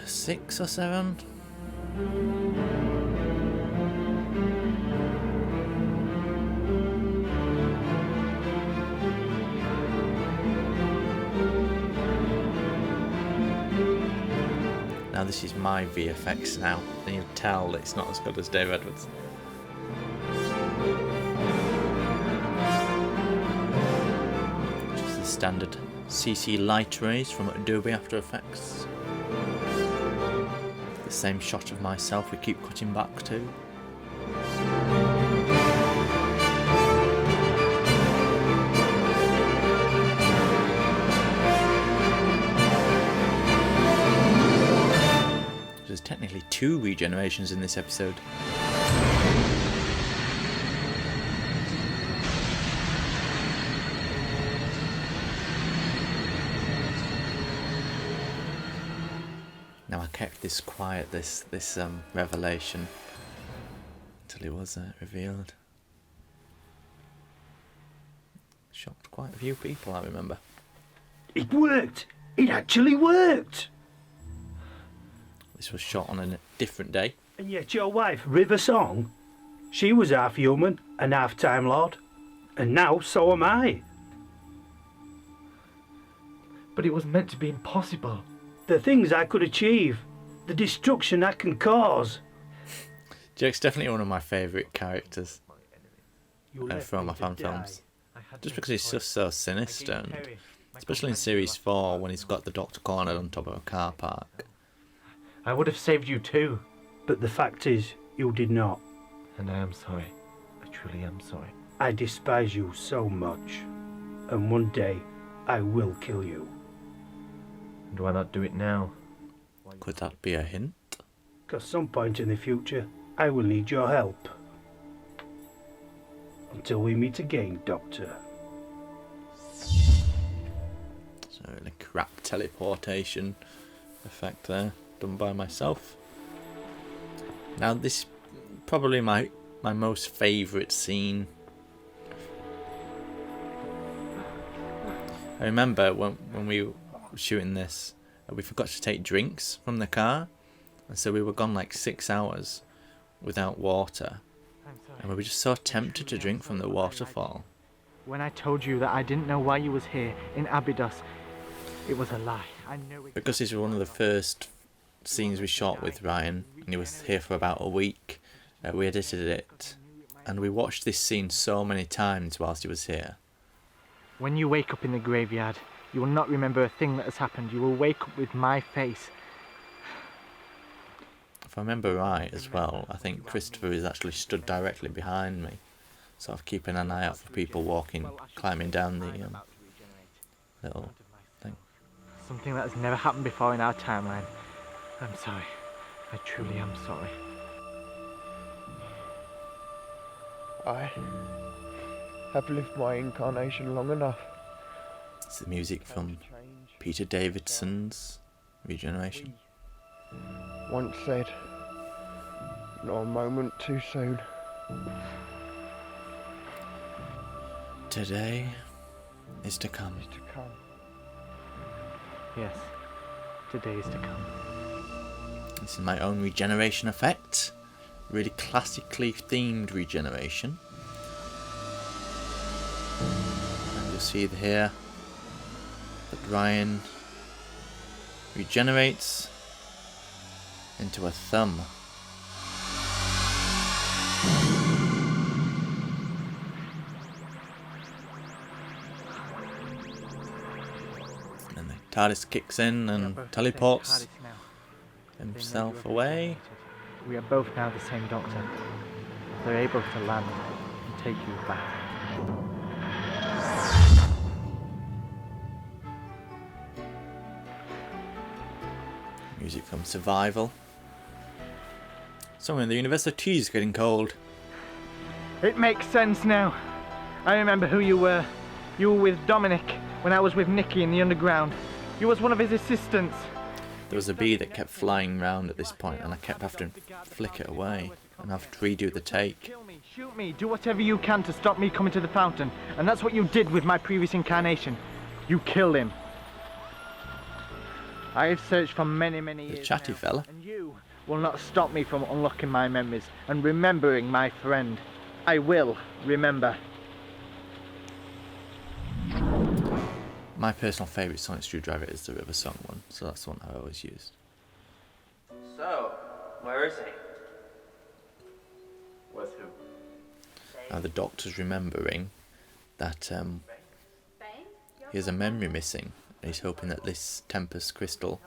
6 or 7. Now this is my VFX now, and you tell it's not as good as Dave Edwards. Just the standard CC light rays from Adobe After Effects. The same shot of myself we keep cutting back to. There's technically 2 regenerations in this episode. Now I kept this quiet, this revelation, until it was revealed. Shocked quite a few people, I remember. It worked! It actually worked! This was shot on a different day. And yet your wife, River Song, she was half human and half Time Lord. And now so am I. But it was meant to be impossible. The things I could achieve, the destruction I can cause. Jake's definitely one of my favourite characters You left from me my to fan die. films. Just because he's just so sinister, and especially in Series 4 when he's got the Doctor cornered on top of a car park. I would have saved you too. But the fact is, you did not. And I am sorry. I truly am sorry. I despise you so much. And one day, I will kill you. And why not do it now? Could that be a hint? 'Cause some point in the future, I will need your help. Until we meet again, Doctor. So really crap teleportation effect there, done by myself. Now this is probably my most favourite scene. I remember when we were shooting this, we forgot to take drinks from the car, and so we were gone like 6 hours without water, and we were just so tempted to drink from the waterfall. When I told you that I didn't know why you was here in Abydos, it was a lie. I know it. Because this was one of the first scenes we shot with Ryan, and he was here for about a week. We edited it, and we watched this scene so many times whilst he was here. When you wake up in the graveyard, you will not remember a thing that has happened. You will wake up with my face. If I remember right as well, I think Christopher is actually stood directly behind me, sort of keeping an eye out for people walking, climbing down the little thing. Something that has never happened before in our timeline. I'm sorry. I truly am sorry. I have lived my incarnation long enough. It's the music from Peter Davidson's Regeneration. Once said, not a moment too soon. Today is to come. Is to come. Yes, today is to come. This is my own regeneration effect. Really classically themed regeneration. And you'll see here that Ryan regenerates into a thumb. And the TARDIS kicks in and teleports himself away. We are both now the same Doctor. They're able to land and take you back. Music from Survival. Somewhere in the universe, the tea is getting cold. It makes sense now. I remember who you were. You were with Dominic when I was with Nicky in the underground. You was one of his assistants. There was a bee that kept flying round at this point, and I kept having to flick it away and have to redo the take. Kill me, shoot me, do whatever you can to stop me coming to the fountain. And that's what you did with my previous incarnation. You killed him. I have searched for many years The chatty now, fella. and you will not stop me from unlocking my memories and remembering my friend. I will remember. My personal favourite sonic screwdriver is the River Song one, so that's the one I always used. So, where is he? With who? Now the Doctor's remembering that he has a memory missing, and he's hoping that this Tempest crystal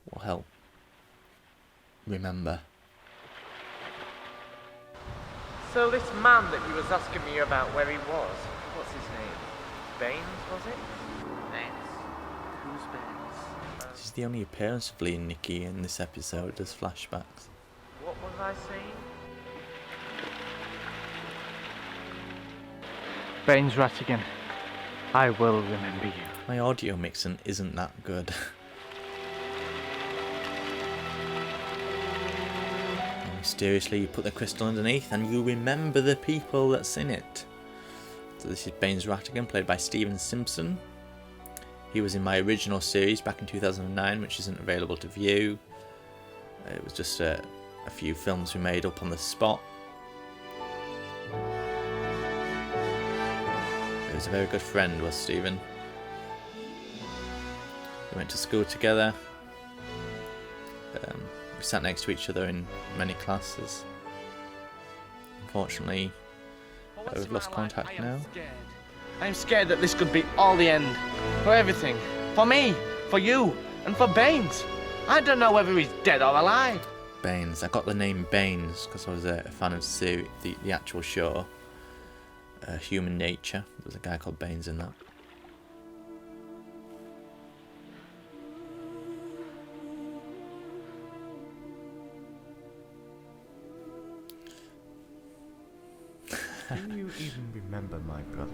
will help remember. So this man that you was asking me about where he was, what's his name? Baines, was it? Baines? Who's Baines? This is the only appearance of Lee and Nicky in this episode as flashbacks. What was I saying? Baines Rattigan, I will remember you. My audio mixing isn't that good. And mysteriously you put the crystal underneath and you remember the people that's in it. So this is Baines Rattigan, played by Stephen Simpson. He was in my original series back in 2009, which isn't available to view. It was just a few films we made up on the spot. He was a very good friend, was Stephen. We went to school together. We sat next to each other in many classes. Unfortunately, we've lost contact now. I'm scared that this could be all the end. For everything. For me. For you. And for Baines. I don't know whether he's dead or alive. Baines. I got the name Baines because I was a fan of the actual show. Human Nature. There was a guy called Baines in that. Do you even remember my brother?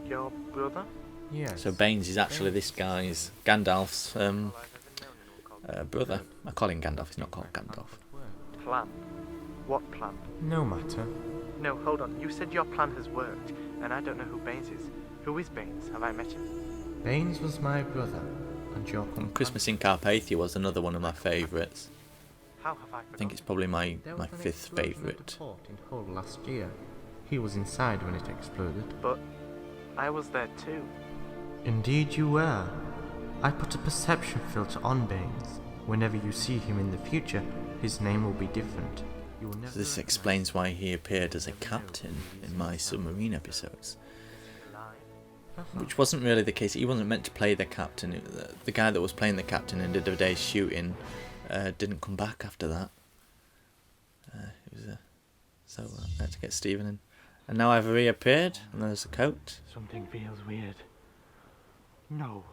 Your brother? Yes. So Baines is actually this guy's Gandalf's brother. I call him Gandalf. He's not called Gandalf. Plan? What plan? No matter. No, hold on. You said your plan has worked, and I don't know who Baines is. Who is Baines? Have I met him? Baines was my brother, and your And Christmas in Carpathia was another one of my favourites. How have I I think it's probably my fifth favourite. in Hull last year. He was inside when it exploded. But I was there too. Indeed you were. I put a perception filter on Baines. Whenever you see him in the future, his name will be different. You will never So this explains why he appeared as a captain in my submarine episodes. Which wasn't really the case. He wasn't meant to play the captain. The guy that was playing the captain and did a day's shooting didn't come back after that. So I had to get Stephen in. And now I've reappeared, and there's a coat. Something feels weird. No.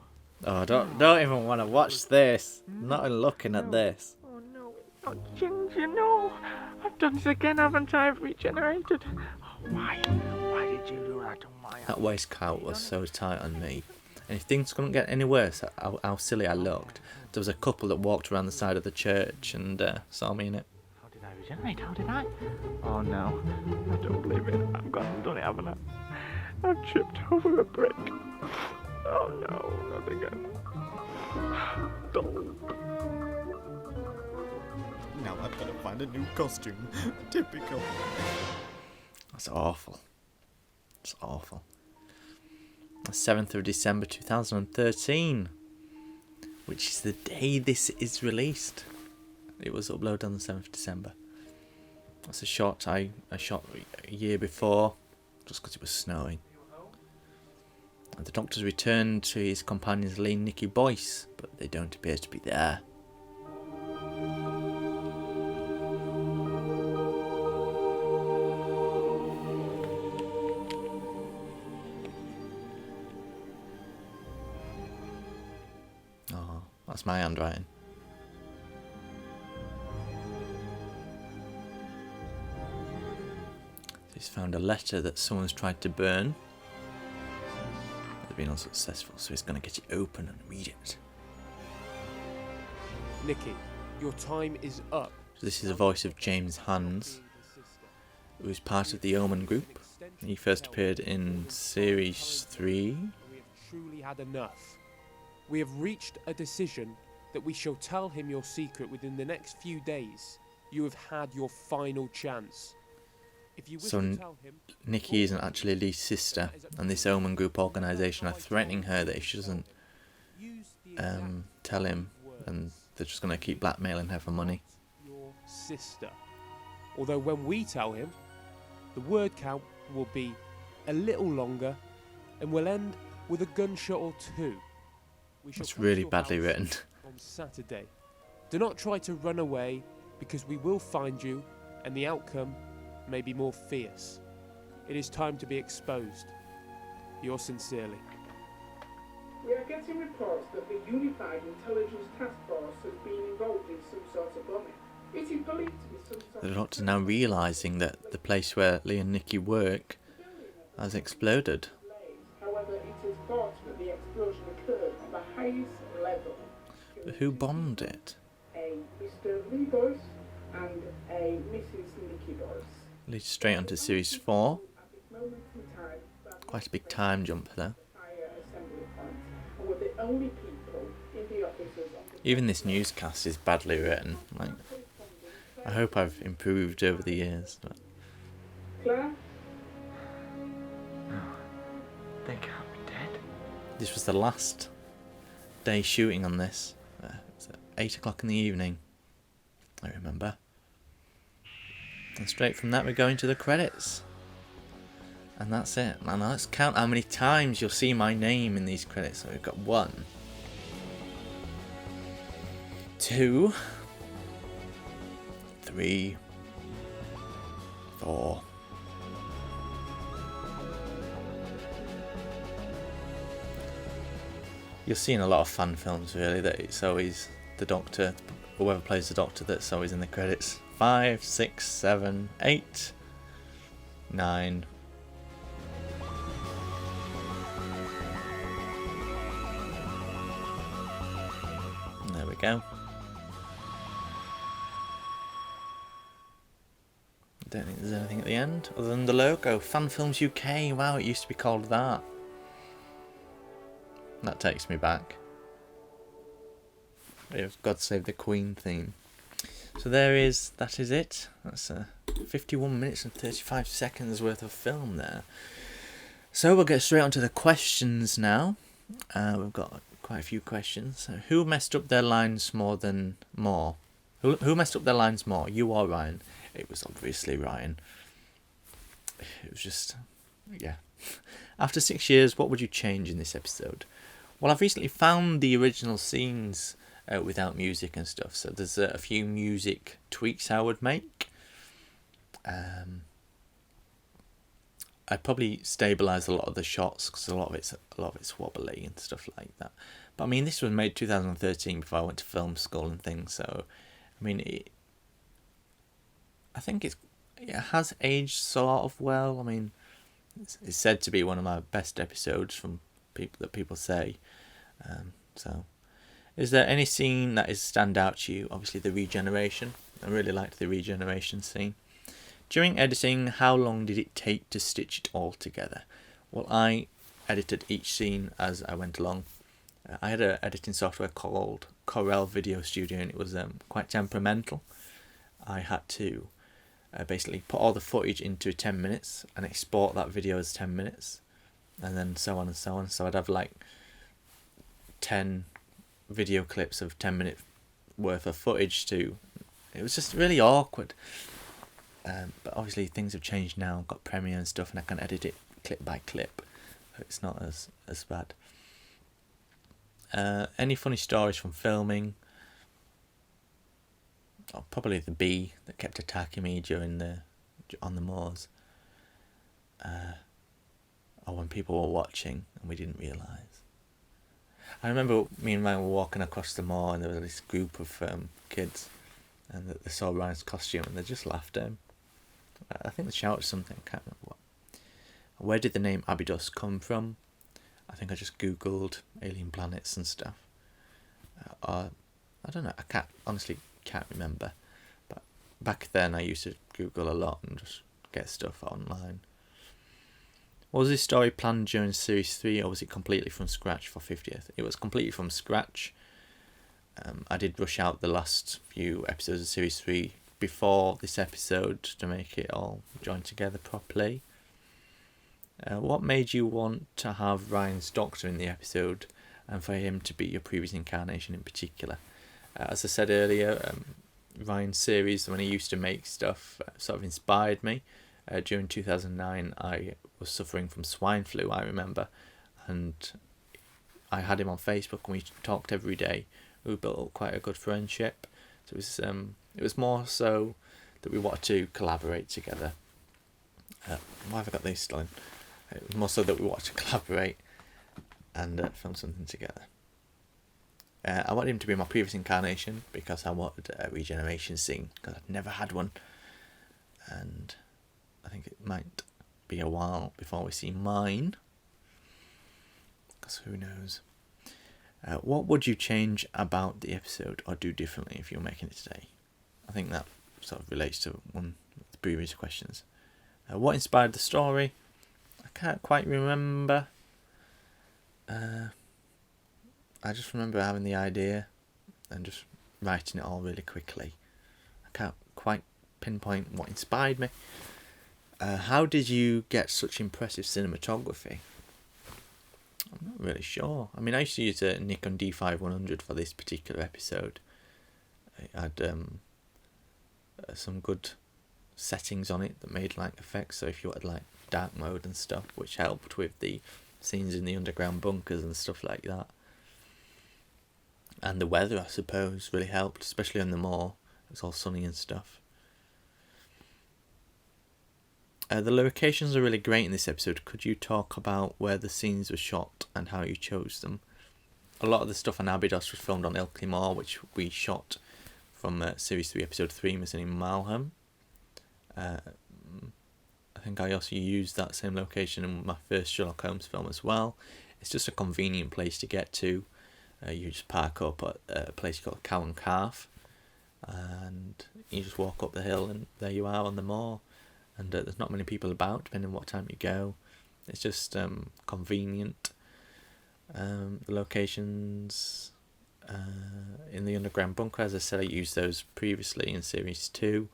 Oh, don't even want to watch this. I'm not even looking at this. Oh no, not Ginger, no. I've done this again, haven't I? I've regenerated. Why? Why did you do that to my That waistcoat was so tight on me. And if things couldn't get any worse, how silly I looked. There was a couple that walked around the side of the church and saw me in it. How did I regenerate? How did I? Oh no, I don't believe it. I've gone and done it, haven't I? I've tripped over a brick. Oh no, not again. Don't. Now I've got to find a new costume. Typical. That's awful. It's awful. The 7th of December 2013, which is the day this is released. It was uploaded on the 7th of December. That's a shot I shot a year before, just because it was snowing. The Doctor's returned to his companions Lee and Nicky Boyce, but they don't appear to be there. Oh, that's my handwriting. He's found a letter that someone's tried to burn. They've been unsuccessful, so he's going to get it open and read it. Nicky, your time is up. So this is the voice of James Hans, who is part of the Omen group. He first appeared in Series 3. We have truly had enough. We have reached a decision that we shall tell him your secret within the next few days. You have had your final chance. If you wish So to tell him, Nicky isn't actually Lee's sister, and this Omen group organisation are threatening her that if she doesn't tell him, and they're just going to keep blackmailing her for money. your sister. Although when we tell him, the word count will be a little longer and will end with a gunshot or two. We shall It's come to really your badly house written. on Saturday. Do not try to run away, because we will find you and the outcome may be more fierce. It is time to be exposed. Yours sincerely. We are getting reports that the Unified Intelligence Task Force has been involved in some sort of bombing. It is believed to be some sort The of... Doctor's now realising that the place where Lee and Nicky work has exploded. However, it is thought that the explosion occurred at the highest level. But who bombed it? A Mr. Lee Boyce and a Mrs. Nicky Boyce. Leads straight onto Series 4. At this moment in time, that Quite a big time jump there. fire assembly point, and were the only people in the offices on the... Even this newscast is badly written. Like, I hope I've improved over the years. But Claire? They can't be dead. this was the last day shooting on this. It's at 8 o'clock in the evening, I remember. And straight from that we're going to the credits. And that's it. And let's count how many times you'll see my name in these credits. So we've got 1, 2, 3, 4. You'll see in a lot of fan films really that it's always the Doctor, whoever plays the Doctor, that's always in the credits. 5, 6, 7, 8, 9. There we go. I don't think there's anything at the end other than the logo. Fan Films UK. Wow, it used to be called that. That takes me back. It was God Save the Queen theme. So that is it. That's 51 minutes and 35 seconds worth of film there. So we'll get straight onto the questions now. We've got quite a few questions. So who messed up their lines more? Who messed up their lines more? You or Ryan? It was obviously Ryan. It was just, yeah. After 6 years, what would you change in this episode? Well, I've recently found the original scenes without music and stuff, so there's a few music tweaks I would make. I'd probably stabilise a lot of the shots because a lot of it's wobbly and stuff like that. But I mean, this was made 2013 before I went to film school and things, so I mean, I think it's it has aged sort of well. I mean, it's said to be one of my best episodes from people say. So, is there any scene that is stand out to you? Obviously, the regeneration. I really liked the regeneration scene. During editing, how long did it take to stitch it all together? Well, I edited each scene as I went along. I had an editing software called Corel Video Studio, and it was quite temperamental. I had to basically put all the footage into 10 minutes and export that video as 10 minutes, and then so on and so on. So I'd have like 10 video clips of 10-minute worth of footage to. It was just really awkward. But obviously things have changed now. I've got Premiere and stuff, and I can edit it clip by clip. So it's not as bad. Any funny stories from filming? Oh, probably the bee that kept attacking me on the moors. Or when people were watching and we didn't realise. I remember me and Ryan were walking across the moor, and there was this group of kids, and they saw Ryan's costume and they just laughed at him. I think they shouted something, I can't remember what. Where did the name Abydos come from? I think I just googled alien planets and stuff. I don't know, I honestly can't remember. But back then I used to Google a lot and just get stuff online. Was this story planned during Series 3, or was it completely from scratch for 50th? It was completely from scratch. I did rush out the last few episodes of Series 3 before this episode to make it all join together properly. What made you want to have Ryan's Doctor in the episode, and for him to be your previous incarnation in particular? As I said earlier, Ryan's series, when he used to make stuff, sort of inspired me. During 2009, I was suffering from swine flu, I remember, and I had him on Facebook and we talked every day. We built up quite a good friendship. So it was more so that we wanted to collaborate together. Why have I got these still in? It was more so that we wanted to collaborate and film something together. I wanted him to be my previous incarnation because I wanted a regeneration scene, because I've never had one, and I think it might be a while before we see mine, because who knows. What would you change about the episode or do differently if you're making it today? I think that sort of relates to one of the previous questions. What inspired the story? I can't quite remember. I just remember having the idea and just writing it all really quickly. I can't quite pinpoint what inspired me. How did you get such impressive cinematography? I'm not really sure. I mean, I used to use a Nikon D5100 for this particular episode. It had some good settings on it that made like effects. So if you wanted like dark mode and stuff, which helped with the scenes in the underground bunkers and stuff like that. And the weather, I suppose, really helped, especially on the moor. It was all sunny and stuff. The locations are really great in this episode. Could you talk about where the scenes were shot and how you chose them? A lot of the stuff on Abydos was filmed on Ilkley Moor, which we shot from Series 3, Episode 3, Missing in Malham. I think I also used that same location in my first Sherlock Holmes film as well. It's just a convenient place to get to. You just park up at a place called Cow and Calf, and you just walk up the hill and there you are on the moor. And there's not many people about, depending on what time you go. It's just convenient. The locations in the underground bunker, as I said, I used those previously in Series 2.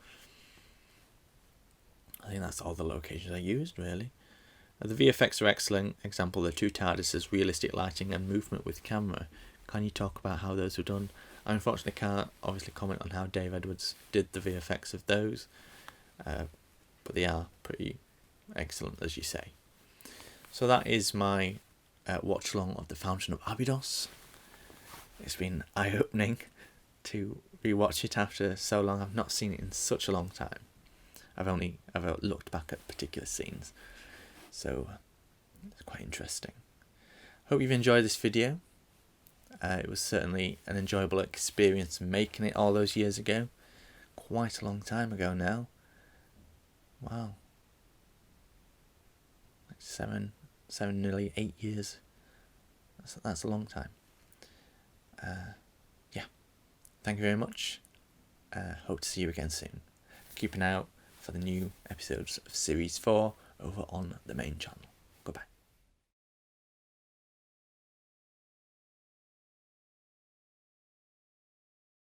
I think that's all the locations I used, really. The VFX are excellent. Example, the two TARDISes, realistic lighting and movement with camera. Can you talk about how those were done? I unfortunately can't obviously comment on how Dave Edwards did the VFX of those. But they are pretty excellent, as you say. So that is my watch along of The Fountain of Abydos. It's been eye-opening to rewatch it after so long. I've not seen it in such a long time. I've only ever looked back at particular scenes. So it's quite interesting. Hope you've enjoyed this video. It was certainly an enjoyable experience making it all those years ago. Quite a long time ago now. Wow. Like 7, nearly 8 years. That's a long time. Yeah. Thank you very much. Hope to see you again soon. Keep an eye out for the new episodes of Series 4 over on the main channel. Goodbye.